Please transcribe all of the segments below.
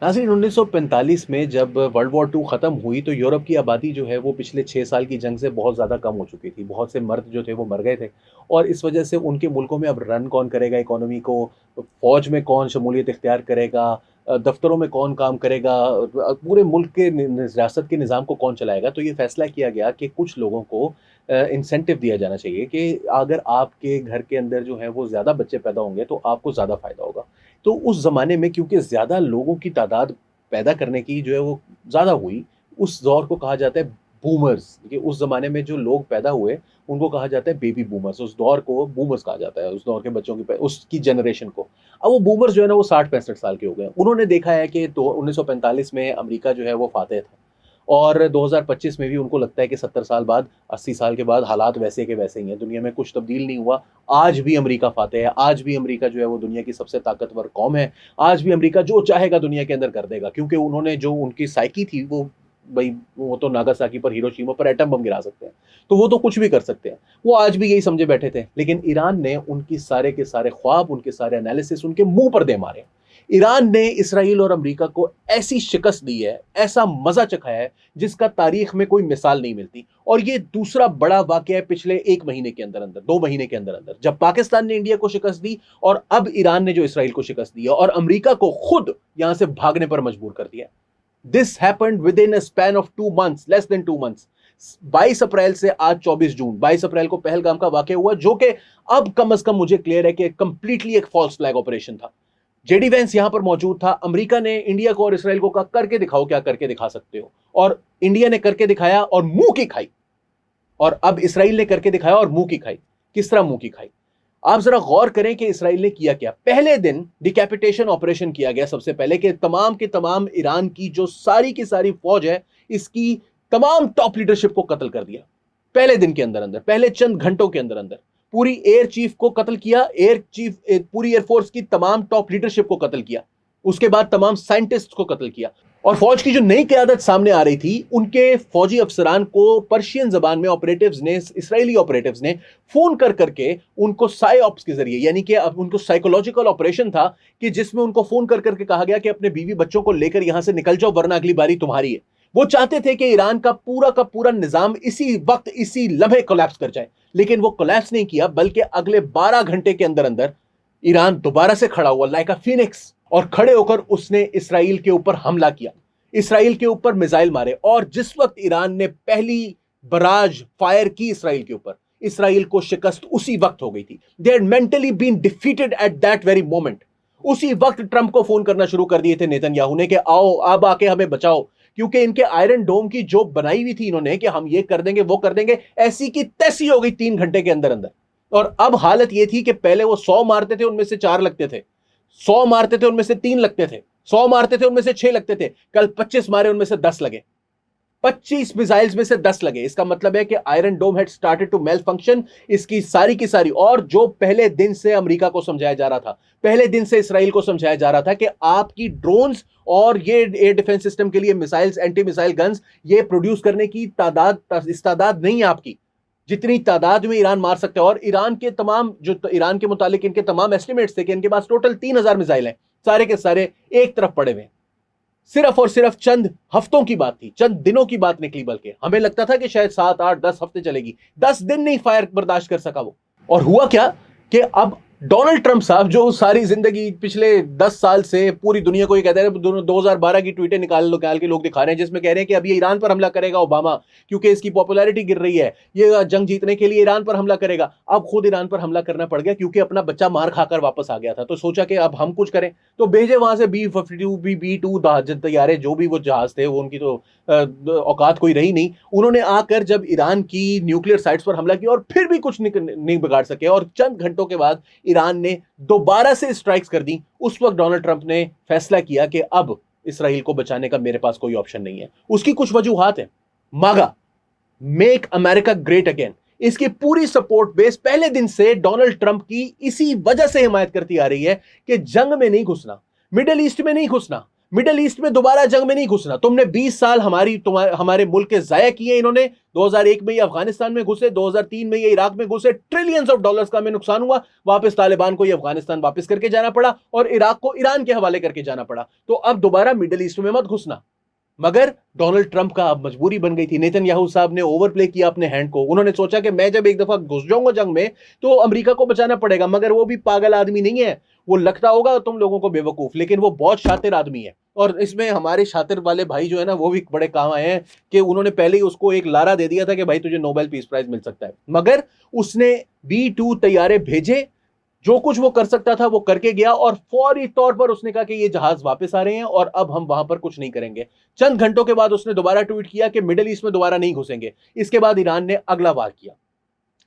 नाज़रीन 1945 में जब वर्ल्ड वॉर 2 ख़त्म हुई तो यूरोप की आबादी जो है वो पिछले 6 साल की जंग से बहुत ज़्यादा कम हो चुकी थी। बहुत से मर्द जो थे वो मर गए थे और इस वजह से उनके मुल्कों में अब रन कौन करेगा इकोनॉमी को, फ़ौज में कौन शमूलियत इख्तियार करेगा, दफ़्तरों में कौन काम करेगा, पूरे मुल्क के रियासत के निज़ाम को कौन चलाएगा। तो ये फ़ैसला किया गया कि कुछ लोगों को इंसेंटिव दिया जाना चाहिए कि अगर आपके घर के अंदर जो है वो ज़्यादा बच्चे पैदा होंगे तो आपको ज़्यादा फ़ायदा होगा। तो उस ज़माने में क्योंकि ज़्यादा लोगों की तादाद पैदा करने की जो है वो ज़्यादा हुई, उस दौर को कहा जाता है बूमर्स। कि उस ज़माने में जो लोग पैदा हुए, उनको कहा जाता है बेबी बूमर्स। उस दौर को बूमर्स कहा जाता है, उस दौर के बच्चों की उसकी जनरेशन को। अब वो बूमर्स जो है ना वो 60-65 साल के हो गए हैं। उन्होंने देखा है कि तो 1945 में अमेरिका जो है वो फ़ातेह था और 2025 में भी उनको लगता है कि 70 साल बाद, 80 साल के बाद हालात वैसे के वैसे ही हैं। दुनिया में कुछ तब्दील नहीं हुआ। आज भी अमेरिका फ़ातेह है, आज भी अमेरिका जो है वो दुनिया की सबसे ताकतवर कौम है। आज भी अमेरिका जो चाहेगा दुनिया के अंदर कर देगा क्योंकि उन्होंने जो उनकी साइकी थी वो भई वो तो नागासाकी पर, हिरोशिमा पर एटम बम गिरा सकते हैं। तो वो तो कुछ भी कर सकते हैं। वो आज भी यही समझे बैठे थे। लेकिन ईरान ने उनकी सारे के सारे ख्वाब, उनके सारे एनालिसिस उनके मुँह पर दे मारे। ईरान ने इसराइल और अमेरिका को ऐसी शिकस्त दी है, ऐसा मज़ा चखाया है, जिसका तारीख में कोई मिसाल नहीं मिलती। और ये दूसरा बड़ा वाक़या है पिछले 1 महीने के अंदर-अंदर, 2 महीने के अंदर-अंदर, जब पाकिस्तान ने इंडिया को शिकस्त दी और अब ईरान ने जो इसराइल को शिकस्त दी है और अमेरिका को खुद यहां से भागने पर मजबूर कर दिया। This happened with in a span of 2 months, less than 2 months. 22 अप्रैल से आज 24 जून, 22 अप्रैल को पहलगाम का वाक़या हुआ, जो कि अब कम से कम मुझे क्लियर है कि कंप्लीटली एक फॉल्स फ्लैग ऑपरेशन था। जेडी वेंस यहां पर मौजूद था। अमेरिका ने इंडिया को और इसराइल को कहा करके दिखाओ, क्या करके दिखा सकते हो। और इंडिया ने करके दिखाया और मुंह की खाई। और अब इसराइल ने करके दिखाया और मुंह की खाई। किस तरह मुंह की खाई? आप जरा गौर करें कि इसराइल ने किया क्या। पहले दिन डिकैपिटेशन ऑपरेशन किया गया। सबसे पहले कि तमाम के तमाम ईरान की जो सारी की सारी फौज है, इसकी तमाम टॉप लीडरशिप को कत्ल कर दिया पहले दिन के अंदर अंदर, पहले चंद घंटों के अंदर अंदर। पूरी एयर चीफ को कत्ल किया, एयर चीफ, पूरी एयरफोर्स की तमाम टॉप लीडरशिप को कत्ल किया। उसके बाद तमाम साइंटिस्ट को कत्ल किया। और फौज की जो नई क़यादत सामने आ रही थी, उनके फौजी अफसरान को पर्शियन जबान में ऑपरेटिव्स ने, इसराइली ऑपरेटिव्स ने फोन कर करके उनको साइऑप्स के जरिए, यानी कि अब उनको साइकोलॉजिकल ऑपरेशन था कि जिसमें उनको फोन कर करके कहा गया कि अपने बीवी बच्चों को लेकर यहां से निकल जाओ वरना अगली बारी तुम्हारी है। वो चाहते थे कि ईरान का पूरा निजाम इसी वक्त, इसी लम्हे कोलैप्स कर जाए। लेकिन वो कोलैप्स नहीं किया, बल्कि अगले 12 घंटे के अंदर अंदर ईरान दोबारा से खड़ा हुआ लाइक अ फिनिक्स, और खड़े होकर उसने इसराइल के ऊपर हमला किया, इसराइल के ऊपर मिसाइल मारे। और जिस वक्त ईरान ने पहली बराज फायर की इसराइल के ऊपर, इसराइल को शिकस्त उसी वक्त हो गई थी। They had mentally been defeated at that very moment. उसी वक्त ट्रंप को फोन करना शुरू कर दिए थे नेतन्याहू ने कि आओ अब आके हमें बचाओ, क्योंकि इनके आयरन डोम की जो बनाई हुई थी इन्होंने कि हम ये कर देंगे वो कर देंगे, ऐसी की तैसी हो गई 3 घंटे के अंदर अंदर। और अब हालत ये थी कि पहले वो 100 मारते थे, उनमें से 4 लगते थे, 100 मारते थे उनमें से 3 लगते थे, 100 मारते थे उनमें से 6 लगते थे। कल 25 मारे, उनमें से 10 लगे। 25 मिसाइल्स में से 10 लगे। इसका मतलब है कि Iron Dome had started to malfunction. इसकी सारी की सारी, और जो पहले दिन से अमेरिका को समझाया जा रहा था, पहले दिन से इसराइल को समझाया जा रहा था कि आपकी ड्रोन्स और ये एयर डिफेंस सिस्टम के लिए मिसाइल्स, एंटी मिसाइल गन्स, ये प्रोड्यूस करने की तादाद नहीं है आपकी, जितनी तादाद में ईरान मार सकता है। और ईरान के तमाम, जो ईरान के मुतालिक इनके तमाम एस्टिमेट्स थे कि इनके पास टोटल 3000 मिसाइल हैं, सारे के सारे एक तरफ पड़े हुए। सिर्फ और सिर्फ चंद हफ्तों की बात थी, चंद दिनों की बात निकली, बल्कि हमें लगता था कि शायद 7, 8, 10 हफ्ते चलेगी। 10 दिन नहीं फायर बर्दाश्त कर सका वो। और हुआ क्या कि अब डोनाल्ड ट्रंप साहब, जो सारी जिंदगी पिछले 10 साल से पूरी दुनिया को ये कहते हैं, 2012 की ट्वीटें निकाल के लोग दिखा रहे हैं जिसमें कह रहे हैं कि अब ये ईरान पर हमला करेगा ओबामा, क्योंकि इसकी पॉपुलैरिटी गिर रही है, ये जंग जीतने के लिए ईरान पर हमला करेगा। अब खुद ईरान पर हमला करना पड़ गया क्योंकि अपना बच्चा मार खाकर वापस आ गया था। तो सोचा कि अब हम कुछ करें, तो भेजे वहां से B-52, B-2 तैयारे, जो भी वो जहाज थे, वो उनकी तो औकात कोई रही नहीं। उन्होंने आकर जब ईरान की न्यूक्लियर साइट्स पर हमला किया और फिर भी कुछ नहीं बिगाड़ सके, और चंद घंटों के बाद ईरान ने दोबारा से स्ट्राइक्स कर दी। उस वक्त डोनाल्ड ट्रंप ने फैसला किया कि अब इसराइल को बचाने का मेरे पास कोई ऑप्शन नहीं है। उसकी कुछ वजूहात है। मागा, मेक अमेरिका ग्रेट अगेन, इसकी पूरी सपोर्ट बेस पहले दिन से डोनाल्ड ट्रंप की इसी वजह से हिमायत करती आ रही है कि जंग में नहीं घुसना, मिडिल ईस्ट में नहीं घुसना, मिडिल ईस्ट में दोबारा जंग में नहीं घुसना। तुमने 20 साल हमारे मुल्क के जाया किए इन्होंने। 2001 में ये अफगानिस्तान में घुसे, 2003 में ये इराक में घुसे, ट्रिलियंस ऑफ डॉलर्स का हमें नुकसान हुआ। वापस तालिबान को ये अफगानिस्तान वापस करके जाना पड़ा और इराक को ईरान के हवाले करके जाना पड़ा। तो अब दोबारा मिडिल ईस्ट में मत घुसना। मगर डोनाल्ड ट्रंप का अब मजबूरी बन गई थी। नेतन्याहू साहब ने ओवरप्ले किया अपने हैंड को। उन्होंने सोचा कि मैं जब एक दफा घुस जाऊंगा जंग में तो अमेरिका को बचाना पड़ेगा। मगर वो भी पागल आदमी नहीं है। वो लगता होगा तुम लोगों को बेवकूफ, लेकिन वो बहुत शातिर आदमी है। और इसमें हमारे शातिर वाले भाई जो है ना, वो भी बड़े काम आए हैं कि उन्होंने पहले ही उसको एक लारा दे दिया था कि भाई तुझे नोबेल पीस प्राइज मिल सकता है। मगर उसने B-2 तैयारे भेजे, जो कुछ वो कर सकता था वो करके गया और फौरी तौर पर उसने कहा कि ये जहाज वापस आ रहे हैं और अब हम वहां पर कुछ नहीं करेंगे। चंद घंटों के बाद उसने दोबारा ट्वीट किया कि मिडिल ईस्ट में दोबारा नहीं घुसेंगे। इसके बाद ईरान ने अगला वार किया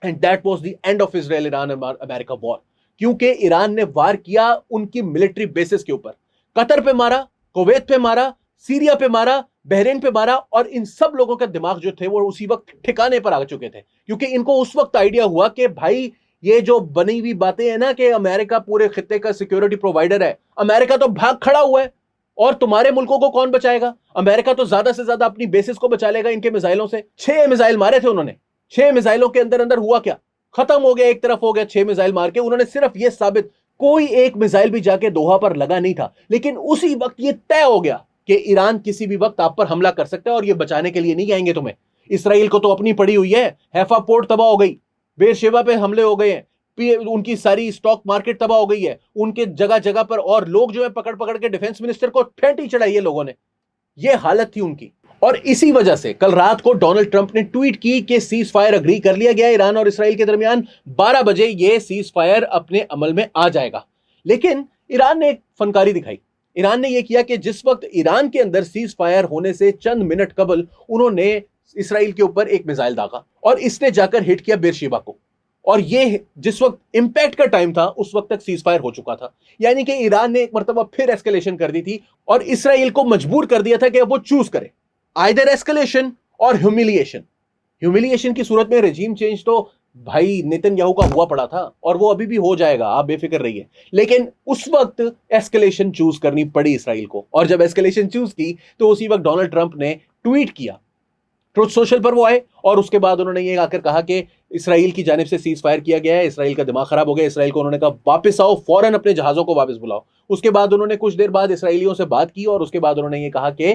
and that was the end of Israel Iran America war. क्योंकि ईरान ने वार किया उनकी मिलिट्री बेसिस के ऊपर। कतर पे मारा, कुवैत पे मारा, सीरिया पे मारा, बहरीन पे मारा, और इन सब लोगों का दिमाग जो थे वो उसी वक्त ठिकाने पर आ चुके थे। क्योंकि इनको उस वक्त आइडिया हुआ कि भाई ये जो बनी हुई बातें हैं ना कि अमेरिका पूरे खित्ते का सिक्योरिटी प्रोवाइडर है, अमेरिका तो भाग खड़ा हुआ है और तुम्हारे मुल्कों को कौन बचाएगा? अमेरिका तो ज्यादा से ज्यादा अपनी बेसिस को बचा लेगा इनके मिसाइलों से। 6 मिसाइल मारे थे उन्होंने। 6 मिसाइलों के अंदर अंदर हुआ क्या? खत्म हो गया, एक तरफ हो गया। 6 मिसाइल मार के उन्होंने सिर्फ ये साबित, कोई एक मिसाइल भी जाके दोहा पर लगा नहीं था, लेकिन उसी वक्त ये तय हो गया कि ईरान किसी भी वक्त आप पर हमला कर सकता है और ये बचाने के लिए नहीं आएंगे तुम्हें। इसराइल को तो अपनी पड़ी हुई है। हैफा पोर्ट तबाह हो गई, बेरशेबा पे हमले हो गए हैं, उनकी सारी स्टॉक मार्केट तबाह हो गई है, उनके जगह जगह पर, और लोग जो है पकड़ पकड़ के डिफेंस मिनिस्टर को फेंटी चढ़ाई है लोगों ने। यह हालत थी उनकी। और इसी वजह से कल रात को डोनाल्ड ट्रंप ने ट्वीट की कि सीज फायर अग्री कर लिया गया ईरान और इसराइल के दरमियान, 12 बजे यह सीज फायर अपने अमल में आ जाएगा। लेकिन ईरान ने एक फनकारी दिखाई। ईरान ने यह किया कि जिस वक्त ईरान के अंदर सीज फायर होने से चंद मिनट कबल उन्होंने इसराइल के ऊपर एक मिसाइल दागा और इसने जाकर हिट किया बेरशेबा को। और ये जिस वक्त इंपैक्ट का टाइम था उस वक्त तक सीज फायर हो चुका था। यानी कि ईरान ने एक मरतबा फिर एस्केलेशन कर दी थी और इसराइल को मजबूर कर दिया था कि अब वो चूज करे, आइदर एस्केलेशन और ह्यूमिलिएशन। ह्यूमिलिएशन की सूरत में रेजिम चेंज तो भाई नेतन्याहू का हुआ पड़ा था और वो अभी भी हो जाएगा, आप बेफिक्र रहिए। लेकिन उस वक्त एस्केलेशन चूज करनी पड़ी इसराइल को, और जब एस्केलेशन चूज की तो उसी वक्त डोनाल्ड ट्रंप ने ट्वीट किया, ट्रुथ सोशल पर वो आए और उसके बाद उन्होंने ये आकर कहा कि इसराइल की जानिब से सीज फायर किया गया है, इसराइल का दिमाग खराब हो गया। इसराइल को उन्होंने कहा वापस आओ, फौरन अपने जहाज़ों को वापस बुलाओ। उसके बाद उन्होंने कुछ देर बाद इसराइलियों से बात की और उसके बाद उन्होंने ये कहा कि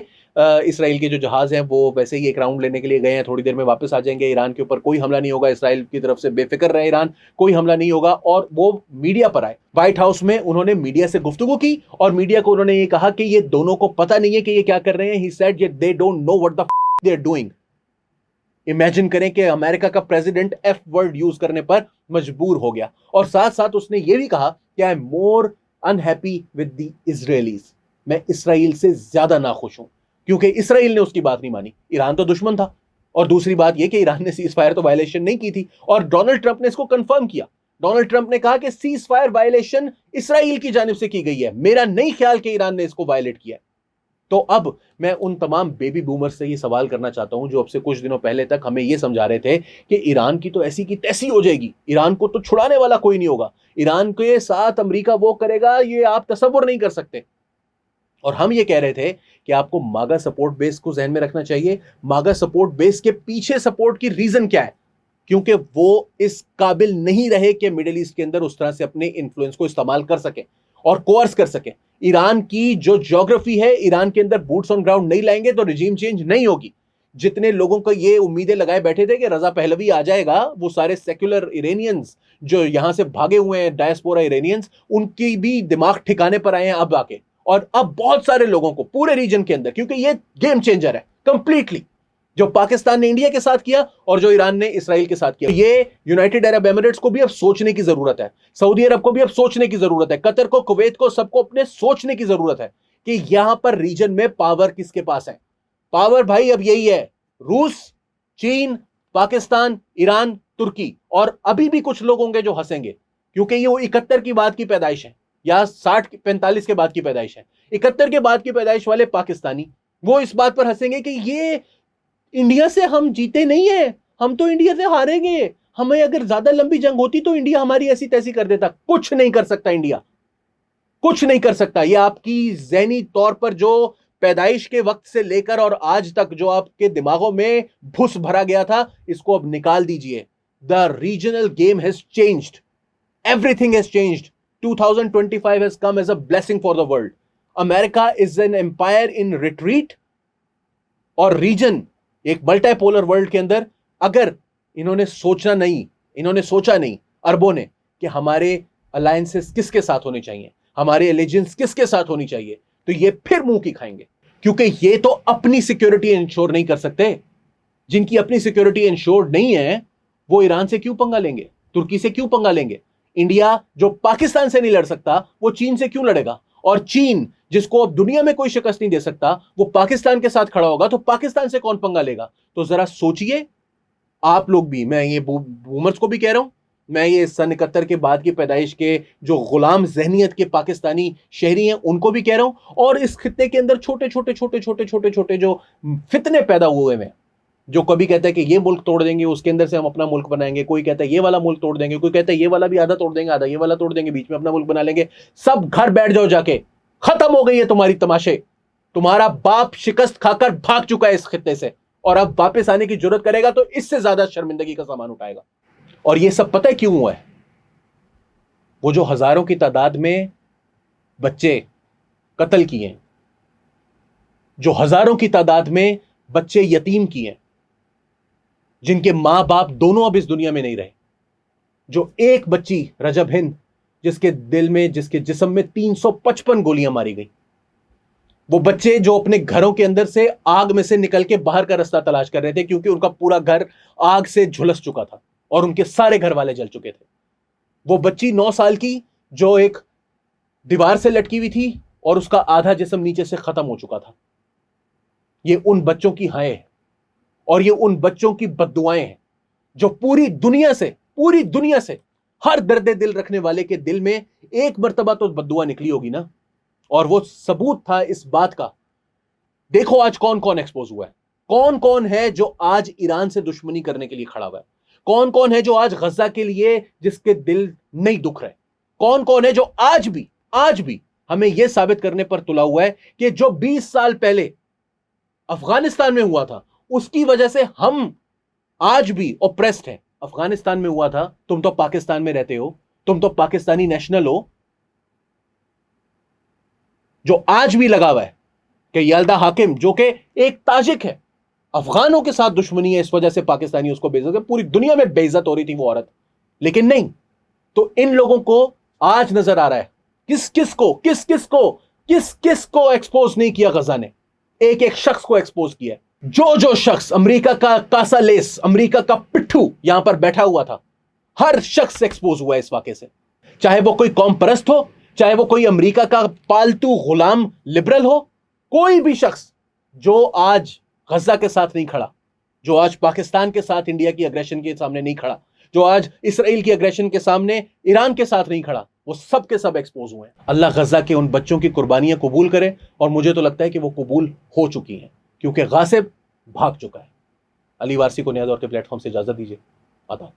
इसराइल के जो जहाज़ हैं वो वैसे ही एक राउंड लेने के लिए गए हैं, थोड़ी देर में वापस आ जाएंगे। ईरान के ऊपर कोई हमला नहीं होगा, इसराइल की तरफ से बेफिक्र रहे ईरान, कोई हमला नहीं होगा। और वो मीडिया पर आए, व्हाइट हाउस में उन्होंने मीडिया से गुफ्तगू की और मीडिया को उन्होंने ये कहा कि ये दोनों को पता नहीं है कि ये क्या कर रहे हैं। He said they don't know what the they are doing. Imagine करें कि अमेरिका का प्रेसिडेंट एफ वर्ड यूज करने पर मजबूर हो गया। और साथ साथ उसने यह भी कहा कि I am more unhappy with the Israelis, मैं इसराइल से ज्यादा नाखुश हूं क्योंकि इसराइल ने उसकी बात नहीं मानी। ईरान तो दुश्मन था, और दूसरी बात यह कि ईरान ने सीज फायर तो वायलेशन नहीं की थी, और डोनाल्ड ट्रंप ने इसको कंफर्म किया। डोनाल्ड ट्रंप ने कहा कि सीज फायर वायलेशन इसराइल की जानिब से की गई है, मेरा नहीं ख्याल कि ईरान ने इसको वायलेट किया है। तो अब मैं उन तमाम बेबी बूमर्स से ये सवाल करना चाहता हूं जो अब से कुछ दिनों पहले तक हमें ये समझा रहे थे कि ईरान की तो ऐसी की तैसी हो जाएगी, ईरान को तो छुड़ाने वाला कोई नहीं होगा, ईरान के साथ अमेरिका वो करेगा ये आप तसव्वुर नहीं कर सकते। और हम ये कह रहे थे कि आपको मागा सपोर्ट बेस को जहन में रखना चाहिए। मागा सपोर्ट बेस के पीछे सपोर्ट की रीजन क्या है? क्योंकि वो इस काबिल नहीं रहे कि मिडिल ईस्ट के अंदर उस तरह से अपने इन्फ्लुएंस को इस्तेमाल कर सके और कोर्स कर सके। ईरान की जो ज्योग्राफी है, ईरान के अंदर बूट्स ऑन ग्राउंड नहीं लाएंगे तो रिजीम चेंज नहीं होगी। जितने लोगों को ये उम्मीदें लगाए बैठे थे कि रजा पहलवी आ जाएगा, वो सारे सेक्युलर इरानियंस जो यहां से भागे हुए हैं, डायस्पोरा इरानियंस, उनकी भी दिमाग ठिकाने पर आए हैं अब आके। और अब बहुत सारे लोगों को पूरे रीजन के अंदर, क्योंकि ये गेम चेंजर है कंप्लीटली, जो पाकिस्तान ने इंडिया के साथ किया और जो ईरान ने इसराइल के साथ किया। ये यूनाइटेड अरब एमिरेट्स को भी अब सोचने की जरूरत है, सऊदी अरब को भी अब सोचने की जरूरत है, कतर को, कुवैत को, सबको अपने सोचने की जरूरत है कि यहां पर रीजन में पावर किसके पास है। पावर भाई अब यही है, रूस, चीन, पाकिस्तान, ईरान, तुर्की, और अभी भी कुछ लोग होंगे जो हंसेंगे क्योंकि ये वो 71 की बाद की पैदाइश है या 60-45 के बाद की पैदाइश है। 71 के बाद की पैदाइश वाले पाकिस्तानी वो इस बात पर हंसेंगे कि ये इंडिया से हम जीते नहीं है, हम तो इंडिया से हारेंगे, हमें अगर ज्यादा लंबी जंग होती तो इंडिया हमारी ऐसी तैसी कर देता। कुछ नहीं कर सकता इंडिया, कुछ नहीं कर सकता। ये आपकी ज़हनी तौर पर जो पैदाइश के वक्त से लेकर और आज तक जो आपके दिमागों में भूस भरा गया था, इसको अब निकाल दीजिए। The regional game has changed, everything has changed. 2025 has come as a blessing for the world. America is an empire in retreat और रीजन एक मल्टीपोलर वर्ल्ड के अंदर अगर इन्होंने सोचा नहीं अरबों ने कि हमारे अलायंसेस किसके साथ होने चाहिए, हमारे एलिजेंस किसके साथ होनी चाहिए, तो ये फिर मुंह की खाएंगे, क्योंकि ये तो अपनी सिक्योरिटी इंश्योर नहीं कर सकते। जिनकी अपनी सिक्योरिटी इंश्योर्ड नहीं है वो ईरान से क्यों पंगा लेंगे, तुर्की से क्यों पंगा लेंगे। इंडिया जो पाकिस्तान से नहीं लड़ सकता वो चीन से क्यों लड़ेगा, और चीन जिसको अब दुनिया में कोई शिकस्त नहीं दे सकता वो पाकिस्तान के साथ खड़ा होगा, तो पाकिस्तान से कौन पंगा लेगा। तो जरा सोचिए आप लोग भी, मैं ये बूमर्स को भी कह रहा हूं, मैं ये सन 71 के बाद की पैदाइश के जो गुलाम जहनियत के पाकिस्तानी शहरी हैं उनको भी कह रहा हूं, और इस खित्ते के अंदर छोटे छोटे जो फितने पैदा हुए हैं, जो कभी कहता है कि ये मुल्क तोड़ देंगे उसके अंदर से हम अपना मुल्क बनाएंगे, कोई कहता है ये वाला मुल्क तोड़ देंगे, कोई कहता है ये वाला भी आधा तोड़ देंगे, आधा ये वाला तोड़ देंगे, बीच में अपना मुल्क बना लेंगे। सब घर बैठ जाओ जाके, खत्म हो गई है तुम्हारी तमाशे। तुम्हारा बाप शिकस्त खाकर भाग चुका है इस खित्ते से, और अब वापस आने की जरूरत करेगा तो इससे ज्यादा शर्मिंदगी का सामान उठाएगा। और ये सब पता है क्यों हुआ है। वो जो हजारों की तादाद में बच्चे कत्ल किए हैं, जो हजारों की तादाद में बच्चे यतीम किए, जिनके मां बाप दोनों अब इस दुनिया में नहीं रहे, जो एक बच्ची रजब हिंद जिसके दिल में, जिसके जिस्म में 355 गोलियां मारी गई, वो बच्चे जो अपने घरों के अंदर से आग में से निकल के बाहर का रास्ता तलाश कर रहे थे क्योंकि उनका पूरा घर आग से झुलस चुका था और उनके सारे घर वाले जल चुके थे। वो बच्ची 9 साल की जो एक दीवार से लटकी हुई थी और उसका आधा जिस्म नीचे से खत्म हो चुका था। ये उन बच्चों की हाय है और ये उन बच्चों की बद्दुआएं हैं जो पूरी दुनिया से हर दर्दे दिल रखने वाले के दिल में एक मर्तबा तो बद्दुआ निकली होगी ना। और वो सबूत था इस बात का। देखो आज कौन कौन एक्सपोज हुआ है, कौन कौन है जो आज ईरान से दुश्मनी करने के लिए खड़ा हुआ है, कौन कौन है जो आज गजा के लिए जिसके दिल नहीं दुख रहे, कौन कौन है जो आज भी हमें यह साबित करने पर तुला हुआ है कि जो 20 साल पहले अफगानिस्तान में हुआ था उसकी वजह से हम आज भी ओप्रेस्ड हैं। अफगानिस्तान में हुआ था, तुम तो पाकिस्तान में रहते हो, तुम तो पाकिस्तानी नेशनल हो, जो आज भी लगा हुआ है कि यल्दा हाकिम जो कि एक ताजिक है, अफगानों के साथ दुश्मनी है, इस वजह से पाकिस्तानी उसको बेइज्जत है, पूरी दुनिया में बेइज्जत हो रही थी वो औरत, लेकिन नहीं। तो इन लोगों को आज नजर आ रहा है किस किस को एक्सपोज नहीं किया गजा ने, एक एक शख्स को एक्सपोज किया। जो शख्स अमेरिका का कासा लेस, अमेरिका का पिट्ठू यहां पर बैठा हुआ था, हर शख्स एक्सपोज हुआ है इस वाकये से, चाहे वो कोई कौम परस्त हो, चाहे वो कोई अमेरिका का पालतू गुलाम लिबरल हो, कोई भी शख्स जो आज गजा के साथ नहीं खड़ा, जो आज पाकिस्तान के साथ इंडिया की अग्रेशन के सामने नहीं खड़ा, जो आज इसराइल की अग्रेशन के सामने ईरान के साथ नहीं खड़ा, वो सब के सब एक्सपोज हुए हैं। अल्लाह गजा के उन बच्चों की कुर्बानियां कबूल करे, और मुझे तो लगता है कि वो कबूल हो चुकी हैं क्योंकि गासिब भाग चुका है। अली वारसी को नया दौर के प्लेटफॉर्म से इजाजत दीजिए। आदाब।